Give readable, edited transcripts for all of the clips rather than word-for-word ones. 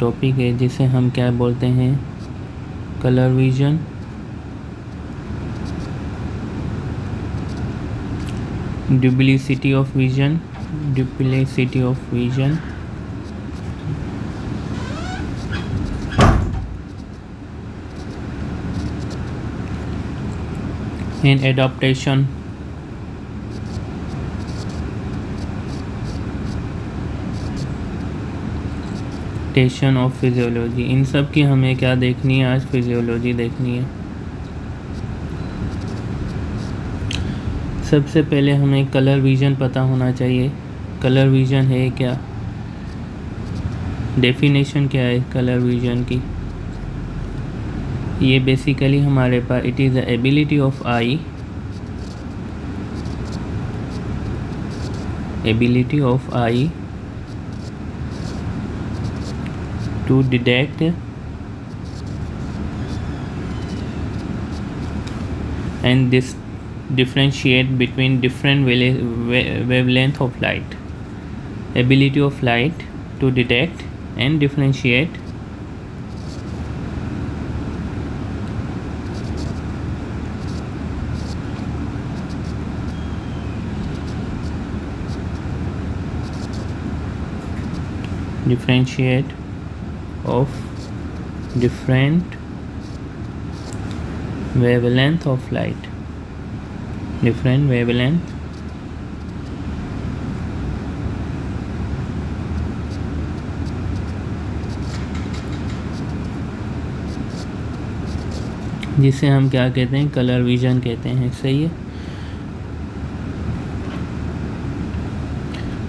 Topic है जिसे हम क्या बोलते हैं, colour vision. Duplicity of vision, duplicity of vision. And adaptation, टेशन ऑफ फिजियोलॉजी। इन सब की हमें क्या देखनी है आज, फिजियोलॉजी देखनी है। सबसे पहले हमें कलर विजन पता होना चाहिए। कलर विजन है क्या, डेफिनेशन क्या है कलर विजन की। ये बेसिकली हमारे पास it is the ability of eye, ability of eye to detect and this differentiate between different wavelength of light. Ability of light to detect and differentiate of different wavelength of light, different wavelength जिसे हम क्या कहते हैं, colour vision कहते हैं। सही है।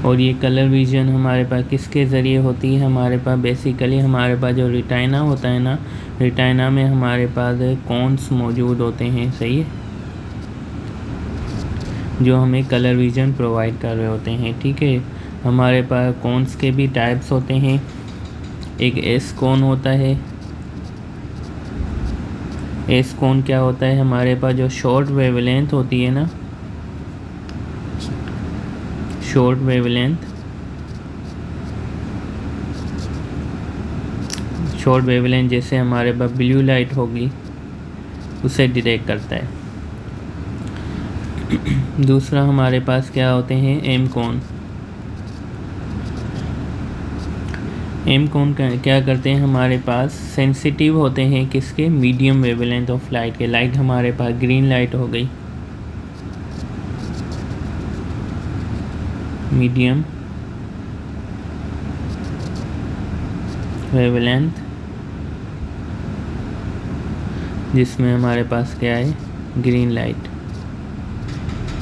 और ये कलर विजन हमारे पास किसके ज़रिए होती है, हमारे पास बेसिकली हमारे पास जो रेटिना होता है ना, रेटिना में हमारे पास कॉन्स मौजूद होते हैं। सही है, जो हमें कलर विजन प्रोवाइड कर रहे होते हैं। ठीक है, हमारे पास कॉन्स के भी टाइप्स होते हैं। एक एस कॉन होता है। एस कॉन क्या होता है, हमारे पास जो शॉर्ट वेवलेंथ होती है ना, शॉर्ट वेवलेंथ, शॉर्ट वेवलेंथ जैसे हमारे पास ब्लू लाइट होगी उसे डिटेक्ट करता है। दूसरा हमारे पास क्या होते हैं, एम कॉन। एम कॉन क्या करते हैं, हमारे पास सेंसिटिव होते हैं किसके, मीडियम वेवलेंथ ऑफ लाइट के। लाइट हमारे पास ग्रीन लाइट हो गई, मीडियम वेवलेंथ, जिसमें हमारे पास क्या है, ग्रीन लाइट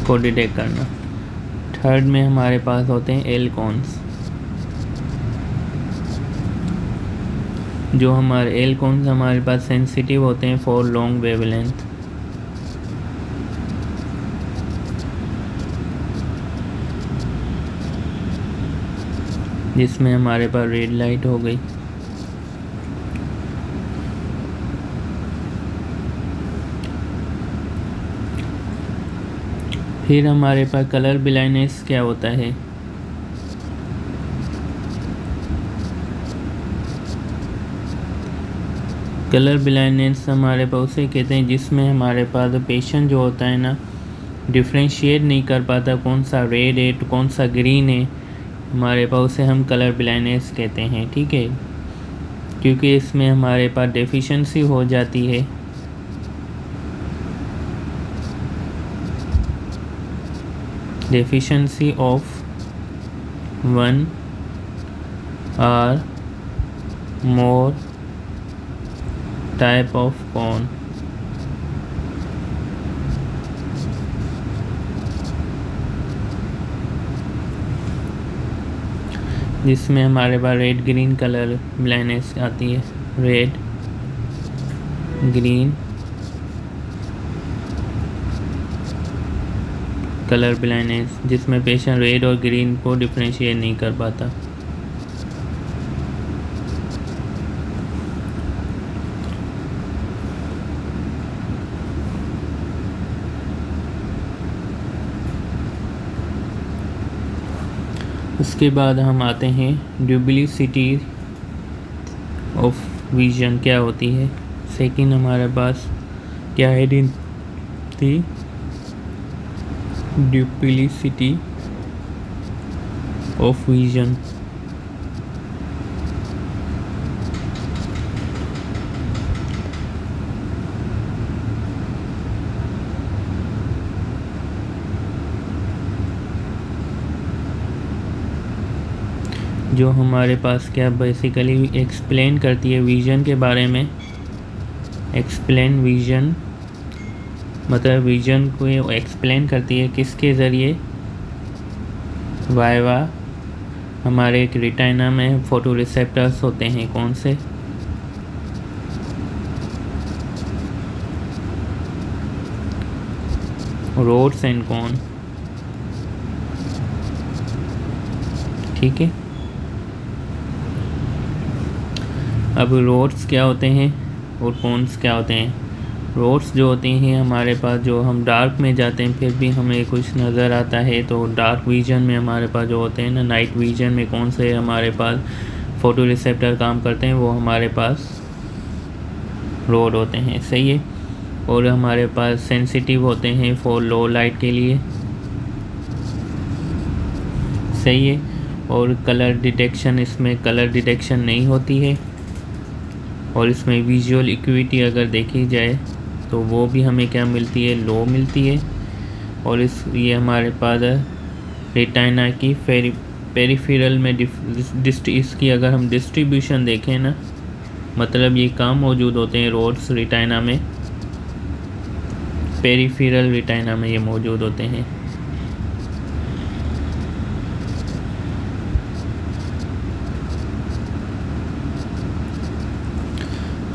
को डिटेक्ट करना। थर्ड में हमारे पास होते हैं एल कॉन्स, जो हमारे एल कॉन्स हमारे पास सेंसिटिव होते हैं फॉर लॉन्ग वेवलेंथ। जिसमें हमारे पास रेड लाइट हो गई। फिर हमारे पास कलर ब्लाइंडनेस क्या होता है, कलर ब्लाइंडनेस हमारे पास उसे कहते हैं जिसमें हमारे पास पेशेंट जो होता है ना, डिफ्रेंशिएट नहीं कर पाता कौन सा रेड है तो कौन सा ग्रीन है, हमारे पास उसे हम कलर ब्लाइंडनेस कहते हैं। ठीक है, क्योंकि इसमें हमारे पास डेफिशिएंसी हो जाती है। डेफिशिएंसी ऑफ वन और मोर टाइप ऑफ कॉन, जिसमें हमारे पास रेड ग्रीन कलर ब्लाइंडनेस आती है। रेड ग्रीन कलर ब्लाइंडनेस, जिसमें पेशेंट रेड और ग्रीन को डिफ्रेंशिएट नहीं कर पाता। उसके बाद हम आते हैं डुप्लिसिटी ऑफ विजन क्या होती है। सेकंड हमारे पास क्या हेडिंग थी, डुप्लीसिटी ऑफ विजन। जो हमारे पास क्या बेसिकली एक्सप्लेन करती है विज़न के बारे में। एक्सप्लेन विज़न मतलब विज़न को एक्सप्लेन करती है किसके ज़रिए, वाइवा। हमारे एक रेटिना में फोटो रिसेप्टर्स होते हैं, कौन से, रोड्स एंड कौन, ठीक है। अब रोड्स क्या होते हैं और कौन्स क्या होते हैं। रोड्स जो होते हैं हमारे पास, जो हम डार्क में जाते हैं फिर भी हमें कुछ नज़र आता है, तो डार्क विजन में हमारे पास जो होते हैं ना, नाइट विजन में कौन से हमारे पास फ़ोटो रिसेप्टर काम करते हैं, वो हमारे पास रोड होते हैं, सही है। और हमारे पास सेंसिटिव होते हैं फॉर लो लाइट के लिए, सही है। और कलर डिटेक्शन, इसमें कलर डिटेक्शन नहीं होती है। और इसमें विजुअल इक्विटी अगर देखी जाए तो वो भी हमें क्या मिलती है, लो मिलती है। और ये हमारे पास रेटिना की पेरिफेरल में इसकी अगर हम डिस्ट्रीब्यूशन देखें ना, मतलब ये कहाँ मौजूद होते हैं रोड्स रेटिना में, पेरिफेरल रेटिना में ये मौजूद होते हैं।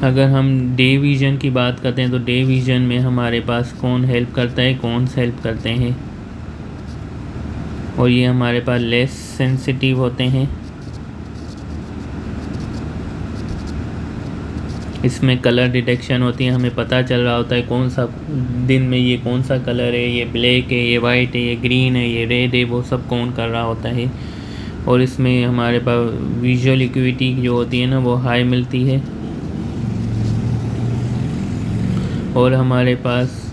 अगर हम डे विज़न की बात करते हैं तो डे विज़न में हमारे पास कौन हेल्प करता है, कौन से हेल्प करते हैं, और ये हमारे पास लेस सेंसिटिव होते हैं। इसमें कलर डिटेक्शन होती है, हमें पता चल रहा होता है कौन सा दिन में ये कौन सा कलर है, ये ब्लैक है, ये वाइट है, ये ग्रीन है, ये रेड है, वो सब कौन कर रहा होता है। और इसमें हमारे पास विजुअल इक्विटी जो होती है ना, वो हाई मिलती है। और हमारे पास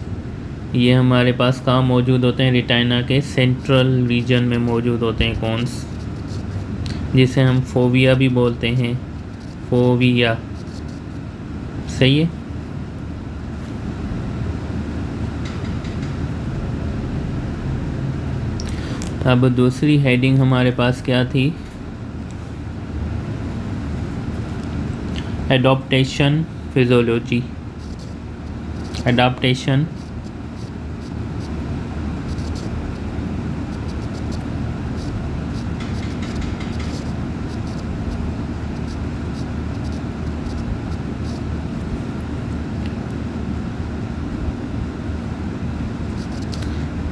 कहाँ मौजूद होते हैं, रेटिना के सेंट्रल रीजन में मौजूद होते हैं, कौन्स, जिसे हम फोविया भी बोलते हैं, फोविया, सही है। अब दूसरी हेडिंग हमारे पास क्या थी, एडॉप्टेशन फिजियोलॉजी। एडाप्टेशन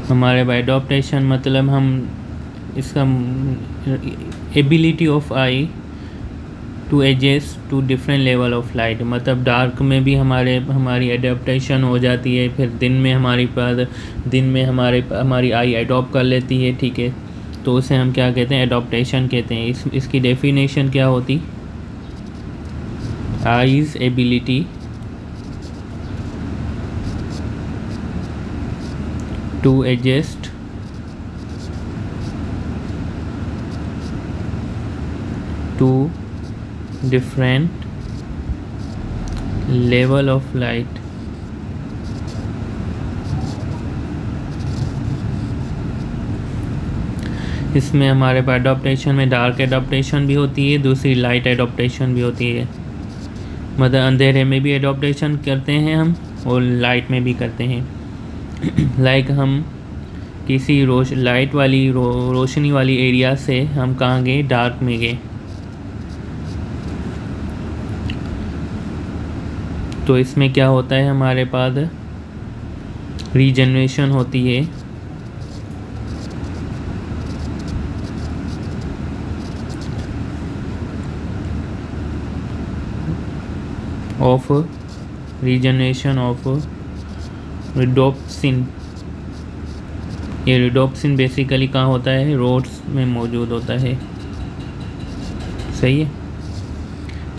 हमारे एडॉप्टेशन मतलब हम इसका ability of eye to adjust to different level of light, मतलब डार्क में भी हमारी एडेप्टेशन हो जाती है, फिर दिन में हमारी आई एडॉप्ट कर लेती है, ठीक है। तो उसे हम क्या कहते हैं, एडॉप्टेशन कहते हैं। इसकी डेफिनेशन क्या होती, eyes ability to adjust to different level of light। इसमें हमारे पास एडॉप्टेशन में डार्क एडॉप्टेशन भी होती है, दूसरी लाइट एडॉप्टेशन भी होती है, मतलब अंधेरे में भी एडॉप्टेशन करते हैं हम और लाइट में भी करते हैं। लाइक हम किसी लाइट वाली रोशनी वाली एरिया से हम कहाँ गए, डार्क में गए, तो इसमें क्या होता है, हमारे पास रीजनरेशन होती है ऑफ रीजनरेशन ऑफ रिडोप्सिन। ये रिडोप्सिन बेसिकली कहाँ होता है, रोड्स में मौजूद होता है, सही है।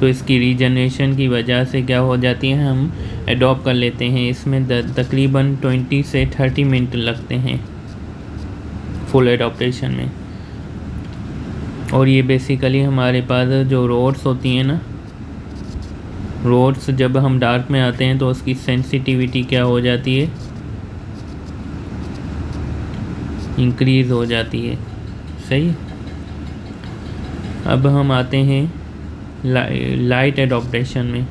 तो इसकी रीजनरेशन की वजह से क्या हो जाती है, हम एडॉप्ट कर लेते हैं। इसमें तकरीबन 20 से 30 मिनट लगते हैं फुल एडॉप्टेशन में। और ये बेसिकली हमारे पास जो रोड्स होती हैं ना, रोड्स जब हम डार्क में आते हैं तो उसकी सेंसिटिविटी क्या हो जाती है, इंक्रीज़ हो जाती है। सही। अब हम आते हैं लाइट एडॉप्टेशन में।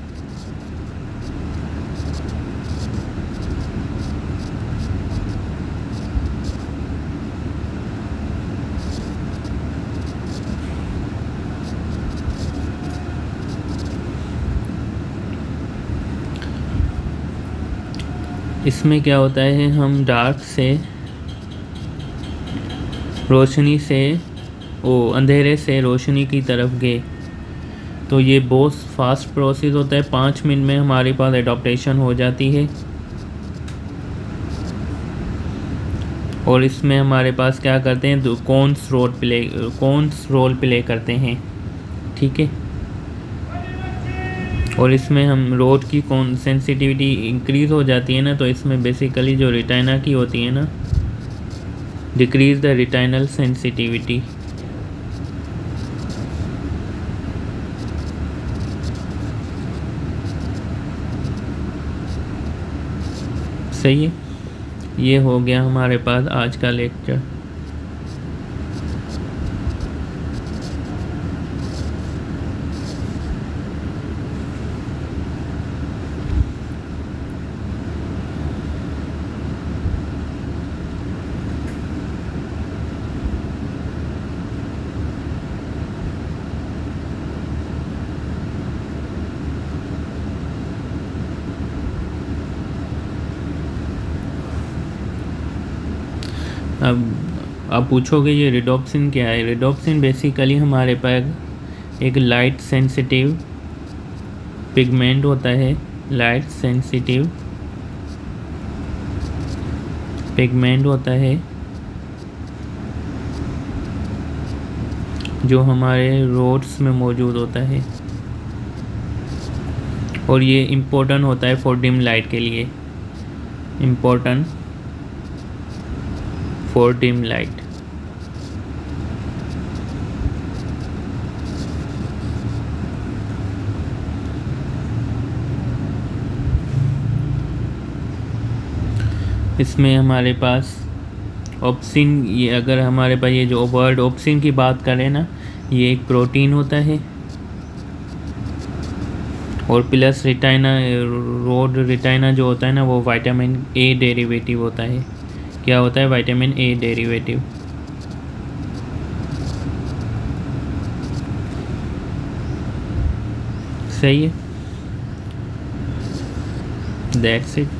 इसमें क्या होता है, हम डार्क से रोशनी से अंधेरे से रोशनी की तरफ गए, तो ये बहुत फास्ट प्रोसेस होता है। 5 मिनट में हमारे पास एडॉप्टेशन हो जाती है। और इसमें हमारे पास क्या करते हैं, तो कौन्स रोल प्ले करते हैं। ठीक है। और इसमें हम रोड की कौन सेंसिटिविटी इंक्रीज़ हो जाती है ना, तो इसमें बेसिकली जो रेटिना की होती है ना, डिक्रीज़ द रेटिनल सेंसिटिविटी। सही है। ये हो गया हमारे पास आज का लेक्चर। अब आप पूछोगे ये रिडोप्सिन क्या है। रिडोप्सिन बेसिकली हमारे पास एक लाइट सेंसिटिव पिगमेंट होता है। लाइट सेंसिटिव पिगमेंट होता है जो हमारे रोड्स में मौजूद होता है, और ये इम्पोर्टेंट होता है फॉर डिम लाइट के लिए। Important for dim light. इसमें हमारे पास ऑप्सिन, ये अगर हमारे पास ये जो वर्ड ऑप्सिन की बात करें ना, ये एक प्रोटीन होता है। और प्लस रेटिना, रोड रेटिना जो होता है ना, वो विटामिन ए डेरिवेटिव होता है। क्या होता है, विटामिन ए डेरिवेटिव। सही है। That's it.